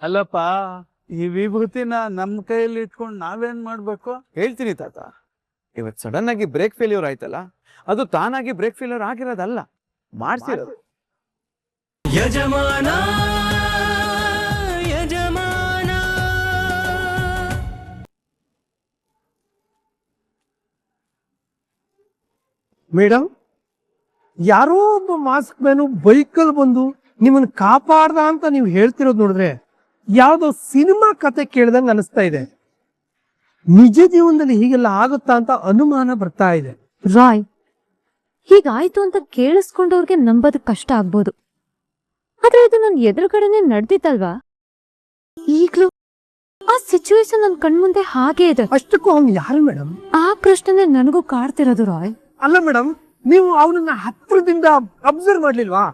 ಅಲ್ಲಪ್ಪ, ಈ ವಿಭೂತಿನ ನಮ್ಮ ಕೈಯಲ್ಲಿ ಇಟ್ಕೊಂಡು ನಾವೇನ್ ಮಾಡ್ಬೇಕು? ಹೇಳ್ತೀನಿ ತಾತ. ಇವತ್ತು ಸಡನ್ ಆಗಿ ಬ್ರೇಕ್ ಫೇಲ್ಯೂರ್ ಆಯ್ತಲ್ಲ, ಅದು ತಾನಾಗಿ ಬ್ರೇಕ್ ಫೇಲ್ಯೂರ್ ಆಗಿರೋದಲ್ಲ, ಮಾಡ್ಸಿರೋದು. ಯಜಮಾನ ಯಜಮಾನ. ಮೇಡಮ್, ಯಾರೋ ಒಬ್ಬ ಮಾಸ್ಕ್ ಮ್ಯಾನು ಬೈಕಲ್ಲಿ ಬಂದು ನಿಮ್ಮನ್ನ ಕಾಪಾಡ್ದ ಅಂತ ನೀವು ಹೇಳ್ತಿರೋದು ನೋಡಿದ್ರೆ ಯಾವ್ದೋ ಸಿನಿಮಾ ಕತೆ ಕೇಳ್ದಂಗೆ ಅನಿಸ್ತಾ ಇದೆ. ನಿಜ ಜೀವನದಲ್ಲಿ ಹೀಗೆಲ್ಲ ಆಗುತ್ತಾ ಅಂತ ಅನುಮಾನ ಬರ್ತಾ ಇದೆ. ರಾಯ್, ಹೀಗಾಯ್ತು ಅಂತ ಕೇಳಿಸ್ಕೊಂಡವ್ರಿಗೆ ನಂಬೋದಕ್ ಕಷ್ಟ ಆಗ್ಬೋದು, ಆದ್ರೆ ಇದು ನನ್ ಎದುರುಗಡೆನೆ ನಡ್ದಿತ್ತಲ್ವಾ? ಈಗ್ಲೂ ಆ ಸಿಚುವೇಶನ್ ನನ್ ಕಣ್ಮುಂದೆ ಹಾಗೆ ಇದೆ. ಅಷ್ಟಕ್ಕೂ ಅವ್ನು ಯಾರು ಮೇಡಮ್? ಆ ಪ್ರಶ್ನೆ ನನಗೂ ಕಾಡ್ತಿರೋದು ರಾಯ್. ಅಲ್ಲ ಮೇಡಮ್, ನೀವು ಅವನನ್ನ ಹತ್ರದಿಂದ ಅಬ್ಸರ್ವ್ ಮಾಡ್ಲಿಲ್ವಾ?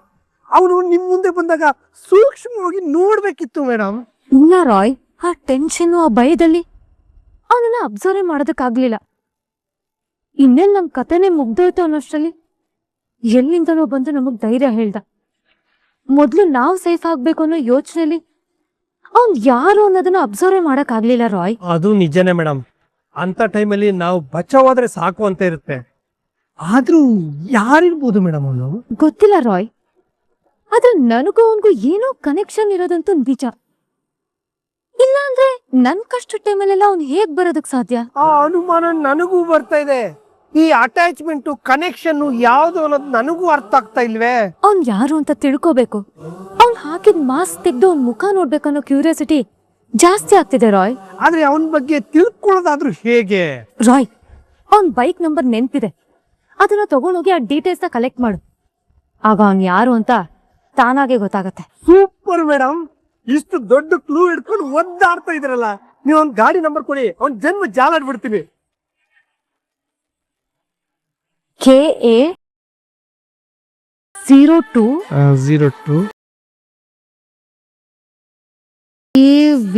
ಅವನು ನಿಮ್ ಮುಂದೆ ಬಂದಾಗ ಸೂಕ್ಷ್ಮವಾಗಿ ನೋಡ್ಬೇಕಿತ್ತು ಮೇಡಮ್. ಇಲ್ಲ ರಾಯ್, ಆ ಟೆನ್ಷನ್ ಆ ಭಯದಲ್ಲಿ ಅವನನ್ನ ಅಬ್ಸರ್ವ್ ಮಾಡೋದಕ್ಕಾಗ್ಲಿಲ್ಲ. ಇನ್ನೇನ್ ನಮ್ ಕತೆನೆ ಮುಗ್ದೋಯ್ತು ಅನ್ನೋಷ್ಟರಲ್ಲಿ ಎಲ್ಲಿಂದನೋ ಬಂದು ನಮಗ್ ಧೈರ್ಯ ಹೇಳ್ದ. ಮೊದ್ಲು ನಾವ್ ಸೇಫ್ ಆಗ್ಬೇಕು ಅನ್ನೋ ಯೋಚನೆಯಲ್ಲಿ ಅವ್ನ್ ಯಾರು ಅನ್ನೋದನ್ನ ಅಬ್ಸರ್ವ್ ಮಾಡಕ್ ಆಗ್ಲಿಲ್ಲ ರಾಯ್. ಅದು ನಿಜನೇ ಮೇಡಮ್. ಅಂತ ಟೈಮಲ್ಲಿ ನಾವು ಬಚಾವಾದ್ರೆ ಸಾಕು ಅಂತ ಇರುತ್ತೆ. ಆದ್ರೂ ಯಾರಿರ್ಬೋದು ಮೇಡಮ್ ಅವನು? ಗೊತ್ತಿಲ್ಲ ರಾಯ್, ಆದ್ರೆ ನನಗೂ ಅವನ್ಗೂ ಏನೋ ಕನೆಕ್ಷನ್ ಇರೋದಂತೂ ನಿಜ. ಇಲ್ಲ ಅಂದ್ರೆ ನನ್ ಕಷ್ಟ ಟೈಮಲ್ಲೆಲ್ಲ ಅವ್ನ್ ಹೇಗ್ ಬರೋದಕ್ ಸಾಧ್ಯ? ಆ ಅನುಮಾನ ನನಗೂ ಬರ್ತಾ ಇದೆ. ಈ ಅಟ್ಯಾಚ್ಮೆಂಟ್ ಕನೆಕ್ಷನ್ ಯಾವ್ದು ಅನ್ನೋದು ನನಗೂ ಅರ್ಥ ಆಗ್ತಾ ಇಲ್ವೇ. ಅವ್ನ್ ಯಾರು ಅಂತ ತಿಳ್ಕೋಬೇಕು. ಅವ್ನ್ ಹಾಕಿದ್ ಮಾಸ್ಕ್ ತೆಗ್ದು ಅವ್ನ್ ಮುಖ ನೋಡ್ಬೇಕನ್ನೋ ಕ್ಯೂರಿಯಾಸಿಟಿ ಜಾಸ್ತಿ ಆಗ್ತಿದೆ ರಾಯ್. ಆದ್ರೆ ಅವನ ಬಗ್ಗೆ ತಿಳ್ಕೊಳ್ಳೋದಾದ್ರೂ ಹೇಗೆ? ರಾಯ್, ಅವ್ನ್ ಬೈಕ್ ನಂಬರ್ ನೆನ್ಪಿದೆ, ಅದನ್ನ ತಗೊಂಡೋಗಿ ಆ ಡೀಟೇಲ್ಸ್ ನ ಕಲೆಕ್ಟ್ ಮಾಡು. ಆಗ ಅವ್ನ್ ಯಾರು ಅಂತ ತಾನಾಗೆ ಗೊತ್ತಾಗತ್ತೆ. ಸೂಪರ್ ಮೇಡಮ್, ಇಷ್ಟು ದೊಡ್ಡ ಕ್ಲೂ ಹಿಡ್ಕೊಂಡು ಒದ್ದಾಡ್ತಾ ಇದ್ರಲ್ಲ. ನೀವು ಅವ್ನ್ ಗಾಡಿ ನಂಬರ್ ಕೊಡಿ, ಅವ್ನ್ ಜನ್ಮ ಜಾಲಾಡ್ಬಿಡ್ತೀನಿ. KA 02 02 AV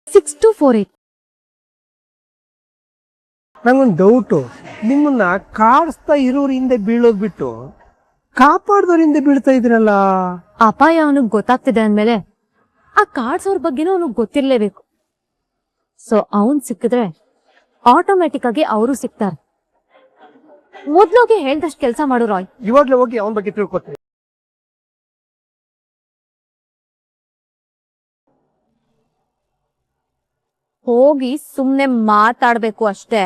6248. ನಂಗೊಂದು ಡೌಟು, ನಿಮ್ಮನ್ನ ಕಾಡಿಸ್ತಾ ಇರೋರ್ ಹಿಂದೆ ಬೀಳೋದ್ ಬಿಟ್ಟು ಕಾಪಾಡ್ದವ್ರ ಹಿಂದೆ ಬೀಳ್ತಾ ಇದ್ರಲ್ಲ. ಅಪಾಯ ಅವನಿಗೆ ಗೊತ್ತಾಗ್ತಿದೆ ಅಂದ್ಮೇಲೆ ಆ ಕಾರ್ಡ್ಸ್ ಅವ್ರ ಬಗ್ಗೆನೂ ಅವನಿಗೆ ಗೊತ್ತಿರ್ಲೇಬೇಕು. ಸೊ ಅವನ್ ಸಿಕ್ಕಿದ್ರೆ ಆಟೋಮ್ಯಾಟಿಕ್ ಆಗಿ ಅವರು ಸಿಗ್ತಾರೆ. ಮೊದ್ಲೋಗಿ ಹೇಳ್ದಷ್ಟು ಕೆಲಸ ಮಾಡು ರಾಯ್. ಇವಾಗ್ಲೇ ಹೋಗಿ ಅವನ ಬಗ್ಗೆ ತಿಳ್ಕೊತೀನಿ. ಹೋಗಿ ಸುಮ್ನೆ ಮಾತಾಡ್ಬೇಕು ಅಷ್ಟೇ.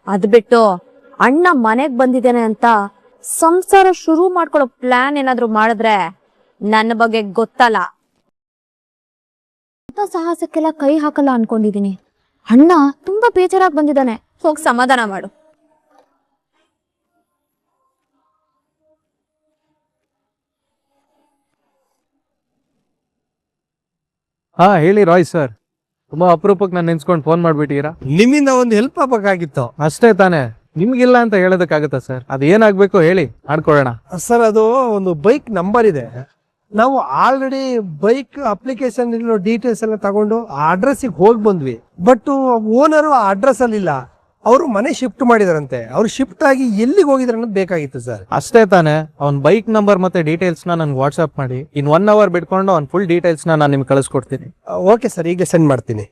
ಅದ್ ಬಿಟ್ಟು ಅಣ್ಣ ಮನೆಗ್ ಬಂದಿದ್ದೇನೆ ಅಂತ ಸಂಸಾರ ಶುರು ಮಾಡ್ಕೊಳ್ಳೋ ಪ್ಲಾನ್ ಏನಾದ್ರು ಮಾಡಿದ್ರೆ ನನ್ನ ಬಗ್ಗೆ ಗೊತ್ತಲ್ಲ. ಅಂತ ಸಾಹಸಕ್ಕೆಲ್ಲ ಕೈ ಹಾಕಲ್ಲ ಅನ್ಕೊಂಡಿದೀನಿ. ಅಣ್ಣ ತುಂಬಾ ಬೇಜಾರಾಗಿ ಬಂದಿದ್ದಾನೆ, ಹೋಗಿ ಸಮಾಧಾನ ಮಾಡು. ಹಾ ಹೇಳಿ ರಾಯ್ ಸರ್, ತುಂಬಾ ಅಪರೂಪಕ್ಕೆ ನಾನು ನೆನ್ಸ್ಕೊಂಡು ಫೋನ್ ಮಾಡ್ಬಿಟ್ಟಿರಾ. ನಿಮ್ಮಿಂದ ಒಂದು ಹೆಲ್ಪ್ ಆಗ್ಬೇಕಾಗಿತ್ತು. ಅಷ್ಟೇ ತಾನೇ, ನಿಮ್ಗಿಲ್ಲ ಅಂತ ಹೇಳೋದಕ್ಕಾಗತ್ತಾ ಸರ್? ಅದು ಏನಾಗ್ಬೇಕು ಹೇಳಿ, ಮಾಡ್ಕೊಡೋಣ. ಸರ್, ಅದು ಒಂದು ಬೈಕ್ ನಂಬರ್ ಇದೆ. ನಾವು ಆಲ್ರೆಡಿ ಬೈಕ್ ಅಪ್ಲಿಕೇಶನ್ ಇರೋ ಡೀಟೇಲ್ಸ್ ಎಲ್ಲ ತಗೊಂಡು ಆ ಅಡ್ರೆಸ್ಸಿಗೆ ಹೋಗಿ ಬಂದ್ವಿ. ಬಟ್ ಓನರು ಆ ಅಡ್ರೆಸ್ ಅಲ್ಲಿ ಇಲ್ಲ. ಅವರು ಮನೆ ಶಿಫ್ಟ್ ಮಾಡಿದಾರಂತೆ. ಅವ್ರು ಶಿಫ್ಟ್ ಆಗಿ ಎಲ್ಲಿಗೆ ಹೋಗಿದ್ರು ಅನ್ನೋದು ಬೇಕಾಗಿತ್ತು ಸರ್. ಅಷ್ಟೇ ತಾನೇ, ಅವ್ನ ಬೈಕ್ ನಂಬರ್ ಮತ್ತೆ ಡೀಟೇಲ್ಸ್ ನನ್ಗೆ ವಾಟ್ಸ್ಆಪ್ ಮಾಡಿ. ಇನ್ 1 hour ಬಿಟ್ಕೊಂಡು ಅವ್ನ ಫುಲ್ ಡೀಟೇಲ್ಸ್ ನಾನು ನಿಮ್ಗೆ ಕಳಿಸ್ಕೊಡ್ತೀನಿ. ಓಕೆ ಸರ್, ಈಗಲೇ ಸೆಂಡ್ ಮಾಡ್ತೀನಿ.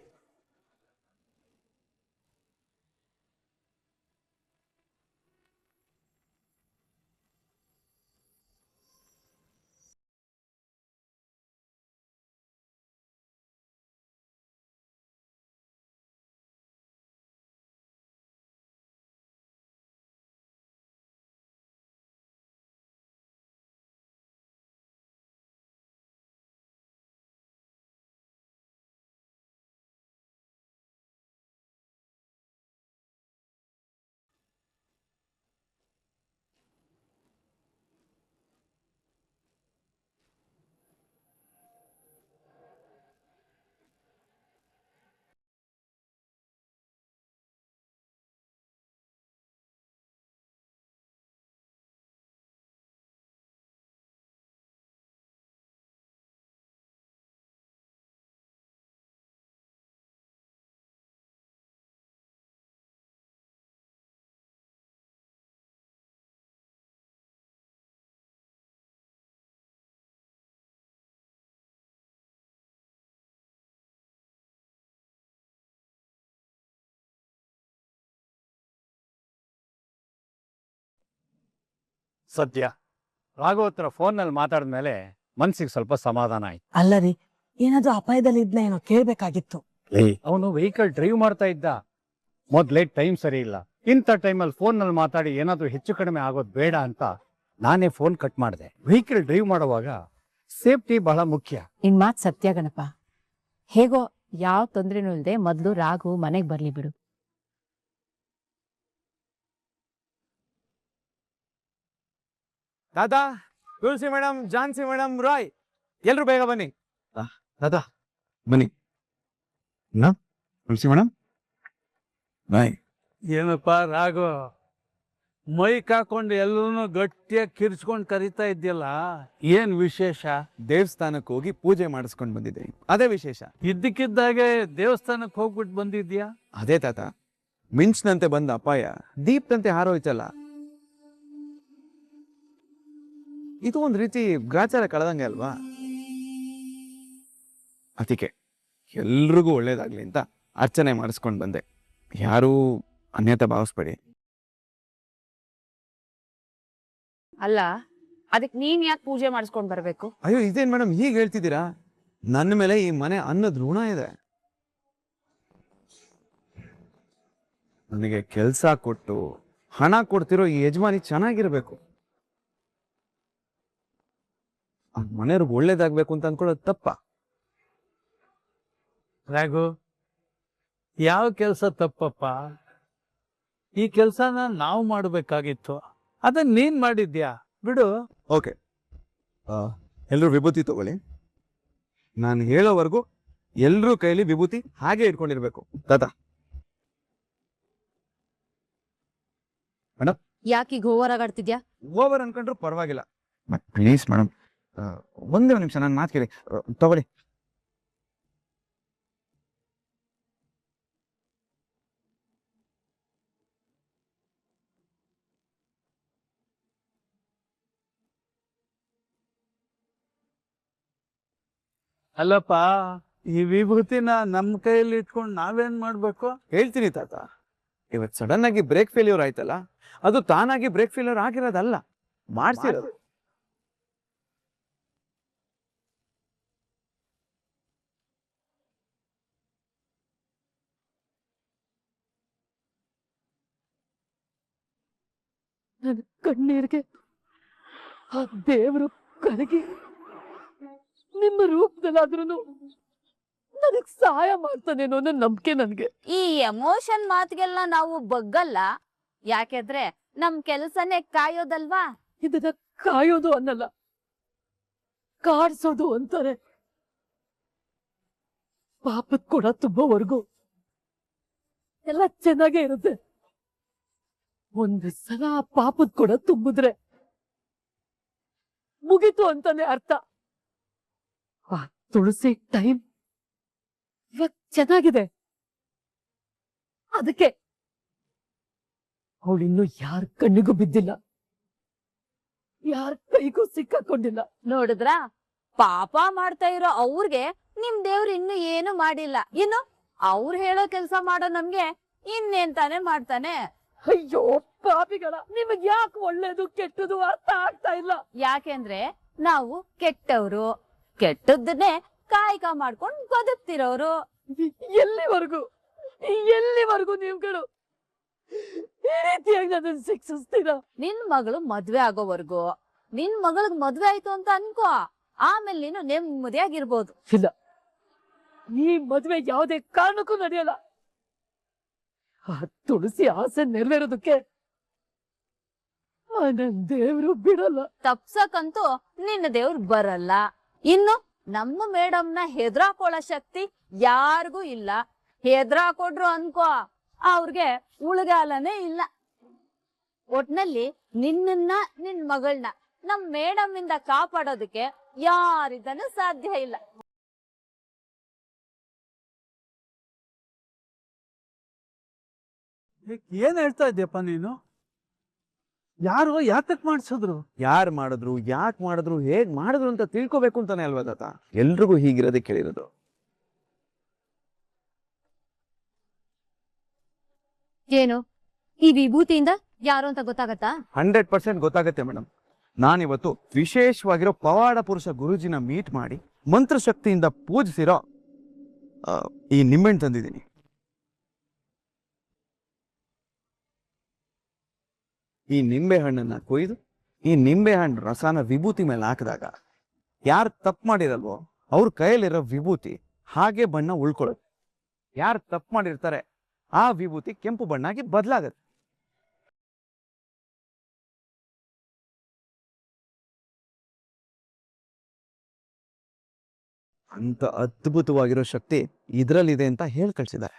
ಸತ್ಯ, ರಾಘವ್ ಹತ್ರ ಫೋನ್ನಲ್ಲಿ ಮಾತಾಡಿದ್ಮೇಲೆ ಮನ್ಸಿಗೆ ಸ್ವಲ್ಪ ಸಮಾಧಾನ ಆಯ್ತು. ಅಲ್ಲ ರೀ, ಏನಾದ್ರೂ ಅಪಾಯದಲ್ಲಿ ಇದ್ನ ಏನೋ ಕೇಳ್ಬೇಕಾಗಿತ್ತು. ಅವನು ವೆಹಿಕಲ್ ಡ್ರೈವ್ ಮಾಡ್ತಾ ಇದ್ದ. ಮೊದ್ಲೇ ಟೈಮ್ ಸರಿ ಇಲ್ಲ. ಇಂಥ ಟೈಮಲ್ಲಿ ಫೋನ್ನಲ್ಲಿ ಮಾತಾಡಿ ಏನಾದ್ರೂ ಹೆಚ್ಚು ಕಡಿಮೆ ಆಗೋದು ಬೇಡ ಅಂತ ನಾನೇ ಫೋನ್ ಕಟ್ ಮಾಡಿದೆ. ವೆಹಿಕಲ್ ಡ್ರೈವ್ ಮಾಡುವಾಗ ಸೇಫ್ಟಿ ಬಹಳ ಮುಖ್ಯ. ನಿನ್ ಮಾತ್ ಸತ್ಯ ಗಣಪ. ಹೇಗೋ ಯಾವ ತೊಂದ್ರೆನೂ ಇಲ್ದೆ ಮೊದ್ಲು ರಾಘು ಮನೆಗ್ ಬರ್ಲಿ ಬಿಡು. ದಾದಾ, ತುಳಸಿ ಮೇಡಮ್, ಝಾನ್ಸಿ ಮೇಡಮ್, ರಾಯ್, ಎಲ್ರು ಬೇಗ ಬನ್ನಿ. ದಾದಾ ಬನ್ನಿ. ತುಳಸಿ ಮೇಡಮ್, ರಾಯ್. ಏನಪ್ಪ ರಾಘು, ಮೈಕ್ ಹಾಕೊಂಡು ಎಲ್ಲರೂ ಗಟ್ಟಿಯಾಗಿ ಕಿರ್ಚ್ಕೊಂಡು ಕರಿತಾ ಇದ್ಯಲ್ಲ, ಏನ್ ವಿಶೇಷ? ದೇವಸ್ಥಾನಕ್ಕೆ ಹೋಗಿ ಪೂಜೆ ಮಾಡಿಸ್ಕೊಂಡು ಬಂದಿದ್ದೆ, ಅದೇ ವಿಶೇಷ. ಇದ್ದಕ್ಕಿದ್ದಾಗೆ ದೇವಸ್ಥಾನಕ್ಕೆ ಹೋಗ್ಬಿಟ್ಟು ಬಂದಿದ್ಯಾ? ಅದೇ ತಾತ, ಮಿಂಚ್ನಂತೆ ಬಂದ ಅಪಾಯ ದೀಪ್ತಂತೆ ಹಾರೋಯ್ತಲ್ಲ. ಇದು ಒಂದ್ ರೀತಿ ಗ್ರಾಚಾರ ಕಳೆದಂಗೆ ಅಲ್ವಾ? ಅದಕ್ಕೆ ಎಲ್ರಿಗೂ ಒಳ್ಳೇದಾಗ್ಲಿ ಅಂತ ಅರ್ಚನೆ ಮಾಡಿಸ್ಕೊಂಡು ಬಂದೆ. ಯಾರೂ ಅನ್ಯತೆ ಭಾವಿಸ್ಬೇಡಿ. ಅಲ್ಲ, ಅದಕ್ ನೀನ್ ಯಾಕೆ ಪೂಜೆ ಮಾಡಿಸ್ಕೊಂಡ್ ಬರ್ಬೇಕು? ಅಯ್ಯೋ, ಇದೇನ್ ಮೇಡಮ್ ಹೀಗೆ ಹೇಳ್ತಿದ್ದೀರಾ? ನನ್ನ ಮೇಲೆ ಈ ಮನೆ ಅನ್ನದ ಋಣ ಇದೆ. ನನಗೆ ಕೆಲಸ ಕೊಟ್ಟು ಹಣ ಕೊಡ್ತಿರೋ ಈ ಯಜಮಾನಿ ಚೆನ್ನಾಗಿರ್ಬೇಕು. ಆ ಮನೆಯವ್ರಿಗೆ ಒಳ್ಳೇದಾಗ್ಬೇಕು ಅಂತ ಅನ್ಕೊಳ್ಳೋದು ತಪ್ಪ? ರಾಘು, ಯಾವ ಕೆಲಸ ತಪ್ಪಪ್ಪ? ಈ ಕೆಲಸನ ನಾವು ಮಾಡಬೇಕಾಗಿತ್ತು, ಅದನ್ನ ನೀನ್ ಮಾಡಿದ್ಯಾ, ಬಿಡು. ಓಕೆ, ಎಲ್ಲರೂ ವಿಭೂತಿ ತಗೊಳ್ಳಿ. ನಾನು ಹೇಳೋವರೆಗೂ ಎಲ್ರೂ ಕೈಲಿ ವಿಭೂತಿ ಹಾಗೆ ಇಟ್ಕೊಂಡಿರ್ಬೇಕು. ತಾತ ಮೇಡಮ್, ಯಾಕೀಗ ಓವರಾಗಾಡ್ತಿದ್ಯಾ? ಓವರ್ ಅನ್ಕೊಂಡ್ರು ಪರವಾಗಿಲ್ಲ. ಪ್ಲೀಸ್ ಮೇಡಮ್, ಒಂದೇ ನಿಮಿಷ ನಾನು ಮಾತು ಕೇಳಿ. ತಗೊಳ್ಳಿ. ಅಲ್ಲಪ್ಪ, ಈ ವಿಭೂತಿನ ನಮ್ಮ ಕೈಯಲ್ಲಿ ಇಟ್ಕೊಂಡು ನಾವೇನ್ ಮಾಡ್ಬೇಕು? ಹೇಳ್ತೀನಿ ತಾತ. ಇವತ್ತು ಸಡನ್ ಆಗಿ ಬ್ರೇಕ್ ಫೇಲ್ಯೂರ್ ಆಯ್ತಲ್ಲ, ಅದು ತಾನಾಗಿ ಬ್ರೇಕ್ ಫೇಲ್ಯೂರ್ ಆಗಿರೋದಲ್ಲ, ಮಾಡ್ಸಿರೋದು. ನನ್ನ ಕಣ್ಣೀರಿಗೆ ಆ ದೇವರು ಕರಗಿ ನಿಮ್ಮ ರೂಪದಲ್ಲಾದ್ರೂ ನನಗ್ ಸಹಾಯ ಮಾಡ್ತಾನೇನೋ ಅನ್ನೋ ನಂಬಿಕೆ ನನ್ಗೆ. ಈ ಎಮೋಷನ್ ಮಾತಿಗೆಲ್ಲ ನಾವು ಬಗ್ಗಲ್ಲ, ಯಾಕೆಂದ್ರೆ ನಮ್ ಕೆಲ್ಸನೇ ಕಾಯೋದಲ್ವಾ. ಇದನ್ನ ಕಾಯೋದು ಅನ್ನಲ್ಲ, ಕಾಡ್ಸೋದು ಅಂತಾರೆ. ಪಾಪದ ಕೂಡ ತುಂಬವರೆಗೂ ಎಲ್ಲ ಚೆನ್ನಾಗೇ ಇರುತ್ತೆ. ಒಂದು ಸಲ ಆ ಪಾಪದ ಕೂಡ ತುಂಬಿದ್ರೆ ಮುಗೀತು ಅಂತಾನೆ ಅರ್ಥ. ಆ ತುಳಸಿ ಟೈಮ್ ಇವತ್ ಚೆನ್ನಾಗಿದೆ, ಅದಕ್ಕೆ ಅವಳಿನ್ನು ಯಾರ ಕಣ್ಣಿಗೂ ಬಿದ್ದಿಲ್ಲ, ಯಾರ ಕೈಗೂ ಸಿಕ್ಕಾಕೊಂಡಿಲ್ಲ. ನೋಡಿದ್ರ, ಪಾಪ ಮಾಡ್ತಾ ಇರೋ ಅವ್ರಿಗೆ ನಿಮ್ ದೇವ್ರು ಇನ್ನು ಏನು ಮಾಡಿಲ್ಲ. ಇನ್ನು ಅವ್ರು ಹೇಳೋ ಕೆಲ್ಸ ಮಾಡೋ ನಮ್ಗೆ ಇನ್ನೇನ್ ತಾನೇ ಮಾಡ್ತಾನೆ. ಅಯ್ಯೋ ಪಾಪಿಗಳ, ನಿಮಗ್ ಯಾಕೆ ಒಳ್ಳೇದು ಕೆಟ್ಟದು ಅರ್ಥ ಆಗ್ತಾ ಇಲ್ಲ? ಯಾಕೆಂದ್ರೆ ನಾವು ಕೆಟ್ಟವ್ರು, ಕೆಟ್ಟದ್ದನ್ನೇ ಕಾಯ್ಕ ಮಾಡ್ಕೊಂಡ್ ಬದುಕ್ತಿರೋರು. ಎಲ್ಲಿವರೆಗೂ ನೀವುಗಳು ಈ ರೀತಿಯಾಗಿ ನನ್ನ ಶಿಕ್ಷಿಸ್ತೀರಾ? ನಿನ್ ಮಗಳು ಮದ್ವೆ ಆಗೋವರ್ಗು, ನಿನ್ ಮಗಳಿಗೆ ಮದ್ವೆ ಆಯ್ತು ಅಂತ ಅನ್ಕೋ, ಆಮೇಲೆ ನೀನು ನೆಮ್ಮದಿಯಾಗಿರ್ಬೋದು. ಇಲ್ಲ, ಈ ಮದ್ವೆ ಯಾವುದೇ ಕಾರಣಕ್ಕೂ ನಡೆಯಲ್ಲ. ಆ ತುಳಸಿ ಆಸೆ ನೆರವೇರೋದಕ್ಕೆ ನನ್ ದೇವ್ರು ಬಿಡಲ್ಲ. ತಪ್ಸಕ್ಕಂತೂ ನಿನ್ನ ದೇವ್ರು ಬರಲ್ಲ. ಇನ್ನು ನಮ್ಮ ಮೇಡಮ್ನ ಹೆದ್ರಾಕೊಳ್ಳೋ ಶಕ್ತಿ ಯಾರಿಗೂ ಇಲ್ಲ. ಹೆದ್ರಾಕೊಡ್ರು ಅನ್ಕೋ, ಅವ್ರಿಗೆ ಉಳ್ಗಾಲನೇ ಇಲ್ಲ. ಒಟ್ನಲ್ಲಿ ನಿನ್ನ ನಿನ್ ಮಗಳನ್ನ ನಮ್ ಮೇಡಮ್ ಇಂದ ಕಾಪಾಡೋದಕ್ಕೆ ಯಾರಿದ್ದನೂ ಸಾಧ್ಯ ಇಲ್ಲ. ಏನ್ ಹೇಳ್ತಾ ಇದ್ಯಪ್ಪ ನೀನು? ಯಾರು ಯಾತಕ್ ಮಾಡ್ಸಿದ್ರು? ಯಾರು ಮಾಡಿದ್ರು, ಯಾಕೆ ಮಾಡಿದ್ರು, ಹೇಗ್ ಮಾಡಿದ್ರು ಅಂತ ತಿಳ್ಕೊಬೇಕು ಅಂತಾನೆ ಅಲ್ವಾ ತಾತ ಎಲ್ರಿಗೂ ಹೀಗಿರೋದೇ ಕೇಳಿರೋದು. ಏನು ಈ ವಿಭೂತಿಯಿಂದ ಯಾರು ಅಂತ ಗೊತ್ತಾಗತ್ತಾ? 100% ಗೊತ್ತಾಗತ್ತೆ ಮೇಡಮ್. ನಾನಿವತ್ತು ವಿಶೇಷವಾಗಿರೋ ಪವಾಡ ಪುರುಷ ಗುರುಜಿನ ಮೀಟ್ ಮಾಡಿ ಮಂತ್ರಶಕ್ತಿಯಿಂದ ಪೂಜಿಸಿರೋ ಈ ನಿಂಬೆಹಣ್ಣು ತಂದಿದ್ದೀನಿ. ಈ ನಿಂಬೆ ಹಣ್ಣನ್ನ ಕೊಯ್ದು ಈ ನಿಂಬೆ ಹಣ್ಣು ರಸನ ವಿಭೂತಿ ಮೇಲೆ ಹಾಕಿದಾಗ ಯಾರು ತಪ್ಪು ಮಾಡಿರಲ್ವೋ ಅವ್ರ ಕೈಯಲ್ಲಿರೋ ವಿಭೂತಿ ಹಾಗೆ ಬಣ್ಣ ಉಳ್ಕೊಳ್ಳುತ್ತೆ. ಯಾರು ತಪ್ಪು ಮಾಡಿರ್ತಾರೆ ಆ ವಿಭೂತಿ ಕೆಂಪು ಬಣ್ಣಾಗಿ ಬದಲಾಗತ್ತೆ. ಅಂತ ಅದ್ಭುತವಾಗಿರೋ ಶಕ್ತಿ ಇದ್ರಲ್ಲಿದೆ ಅಂತ ಹೇಳಿ ಕಳ್ಸಿದ್ದಾರೆ.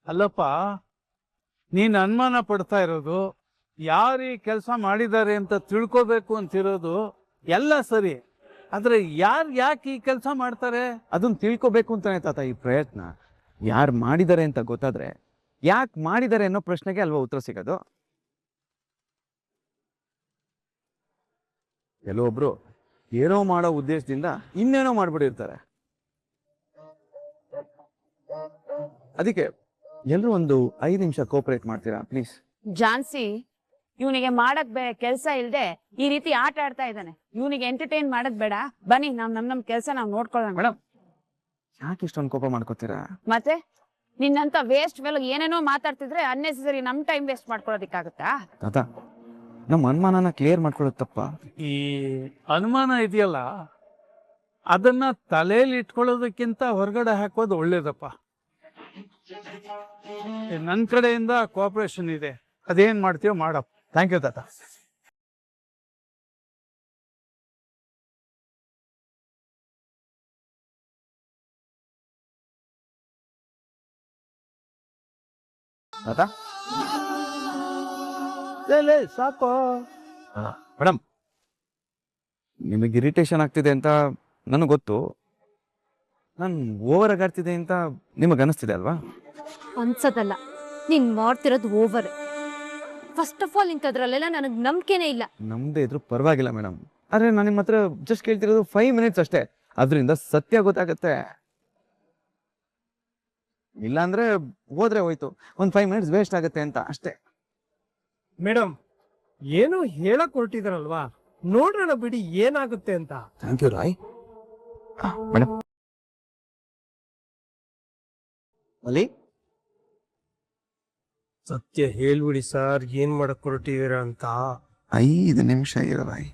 ಅಲ್ಲಪ್ಪ, ನೀನ್ ಅನುಮಾನ ಪಡ್ತಾ ಇರೋದು ಯಾರು ಈ ಕೆಲಸ ಮಾಡಿದ್ದಾರೆ ಅಂತ ತಿಳ್ಕೋಬೇಕು ಅಂತಿರೋದು ಎಲ್ಲ ಸರಿ. ಆದ್ರೆ ಯಾಕೆ ಈ ಕೆಲಸ ಮಾಡ್ತಾರೆ ಅದನ್ನ ತಿಳ್ಕೊಬೇಕು ಅಂತಾನೆ ತಾತ ಈ ಪ್ರಯತ್ನ. ಯಾರು ಮಾಡಿದ್ದಾರೆ ಅಂತ ಗೊತ್ತಾದ್ರೆ ಯಾಕೆ ಮಾಡಿದ್ದಾರೆ ಅನ್ನೋ ಪ್ರಶ್ನೆಗೆ ಅಲ್ವಾ ಉತ್ತರ ಸಿಗೋದು. ಕೆಲವೊಬ್ರು ಏನೋ ಮಾಡೋ ಉದ್ದೇಶದಿಂದ ಇನ್ನೇನೋ ಮಾಡ್ಬಿಟ್ಟಿರ್ತಾರೆ. ಅದಕ್ಕೆ ಎಲ್ರು ಒಂದು 5 ನಿಮಿಷ ಕೋಪರೇಟ್ ಮಾಡ್ತೀರಾ ಪ್ಲೀಸ್? ಜಾನ್ಸಿ ಇವನಿಗೆ ಮಾಡಕ್ ಕೆಲ್ಸ ಇಲ್ದೆ ಈ ರೀತಿ ಆಟ ಆಡ್ತಾ ಇದ್ದಾನೆ. ಇವನಿಗೆ ಎಂಟರ್ಟೈನ್ ಮಾಡದ್ ಬೇಡ. ಬನ್ನಿ ನಮ್ ಕೆಲ್ಸ ನಾವ್ ನೋಡ್ಕೊಳ್ಳೋಣ. ಮೇಡಮ್, ಯಾಕೆ ಇಷ್ಟೊಂದು ಕೋಪ ಮಾಡ್ಕೋತೀರಾ? ಮತ್ತೆ ನಿನ್ನಂತ ವೇಸ್ಟ್ ಫೆಲೋ ಏನೇನೋ ಮಾತಾಡ್ತಿದ್ರೆ ಅನ್ನೆಸೆಸರಿ ನಮ್ ಟೈಮ್ ವೇಸ್ಟ್ ಮಾಡ್ಕೊಳ್ಳೋದಿಕ್ಕಾಗತ್ತಾ? ತಾತ, ನಮ್ಮ ಅನುಮಾನನ ಕ್ಲಿಯರ್ ಮಾಡ್ಕೊಳ್ಳೋದು ತಪ್ಪ? ಈ ಅನುಮಾನ ಇದೆಯಲ್ಲ ಅದನ್ನ ತಲೆಯಲ್ಲಿ ಇಟ್ಕೊಳ್ಳೋದಕ್ಕಿಂತ ಹೊರಗಡೆ ಹಾಕೋದು ಒಳ್ಳೇದಪ್ಪ. ನನ್ನ ಕಡೆಯಿಂದ ಕೋಆಪರೇಷನ್ ಇದೆ, ಅದೇನ್ ಮಾಡ್ತೀವೋ ಮಾಡಪ್ಪ. ಥ್ಯಾಂಕ್ ಯು ತಾತ. ತಾತ, ಸಾಕು. ಮೇಡಮ್, ನಿಮಗೆ ಇರಿಟೇಷನ್ ಆಗ್ತಿದೆ ಅಂತ ನನಗೆ ಗೊತ್ತು. ನಾನು ಓವರ್ ಆಗಾಡ್ತಿದೆ ಅಂತ ನಿಮಗೆ ಅನಿಸ್ತಿದೆ ಅಲ್ವಾ? ಅನ್ಸದಲ್ಲ, ನೀನ್ ಮಾಡ್ತಿರೋದು ಓವರ್. ಫಸ್ಟ್ ಆಫ್ ಆಲ್ ಇಂಥದ್ರಲ್ಲೆಲ್ಲ ನನಗ್ ನಂಬಿಕೆನೇ ಇಲ್ಲ. ನಮ್ದೇ ಇದ್ರು ಪರವಾಗಿಲ್ಲ ಮೇಡಮ್. ಆದ್ರೆ ನಾನು ನಿಮ್ಮ ಹತ್ರ ಜಸ್ಟ್ ಕೇಳ್ತಿರೋದು 5 ಮಿನಿಟ್ಸ್ ಅಷ್ಟೇ. ಅದರಿಂದ ಸತ್ಯ ಗೊತ್ತಾಗತ್ತೆ. ಇಲ್ಲಾಂದ್ರೆ ಹೋದ್ರೆ ಹೋಯ್ತು, ಒಂದು 5 ಮಿನಿಟ್ಸ್ ವೇಸ್ಟ್ ಆಗುತ್ತೆ ಅಂತ ಅಷ್ಟೇ. ಮೇಡಮ್, ಏನೋ ಹೇಳಕ್ ಹೊರಟಿದ್ರಲ್ವಾ, ನೋಡೋಣ ಬಿಡಿ ಏನಾಗುತ್ತೆ ಅಂತ. Thank you Roy. ಮೇಡಮ್, ಅಲ್ಲಿ ಸತ್ಯ ಹೇಳ್ಬಿಡಿ ಸರ್, ಏನ್ ಮಾಡಕ್ ಹೊರಟಿದೀರ ಅಂತ. 5 ನಿಮಿಷ ಇರೋ ರಾಯ್,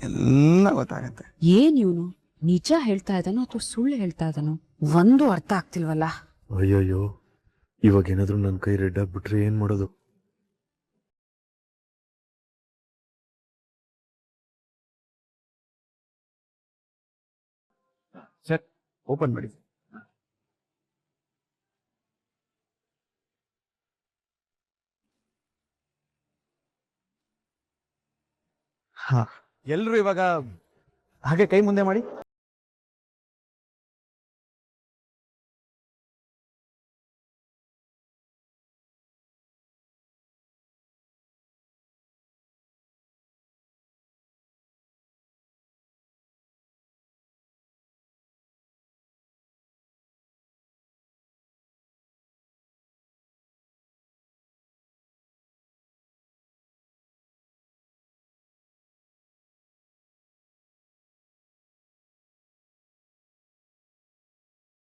ಎಲ್ಲ ಗೊತ್ತಾಗತ್ತೆ. ಏನ್ ಇವನು ನಿಜ ಹೇಳ್ತಾ ಇದ್ದಾನೋ ಅಥವಾ ಸುಳ್ಳು ಹೇಳ್ತಾ ಇದ್ದಾನೋ ಒಂದು ಅರ್ಥ ಆಗ್ತಿಲ್ವಲ್ಲ. ಅಯ್ಯಯ್ಯೋ, ಇವಾಗ ಏನಾದ್ರು ನನ್ನ ಕೈ ರೆಡ್ ಆಗ್ಬಿಟ್ರೆ ಏನ್ ಮಾಡೋದು? ಸರ್, ಓಪನ್ ಮಾಡಿ. ಹಾ, ಎಲ್ರು ಇವಾಗ ಹಾಗೆ ಕೈ ಮುಂದೆ ಮಾಡಿ.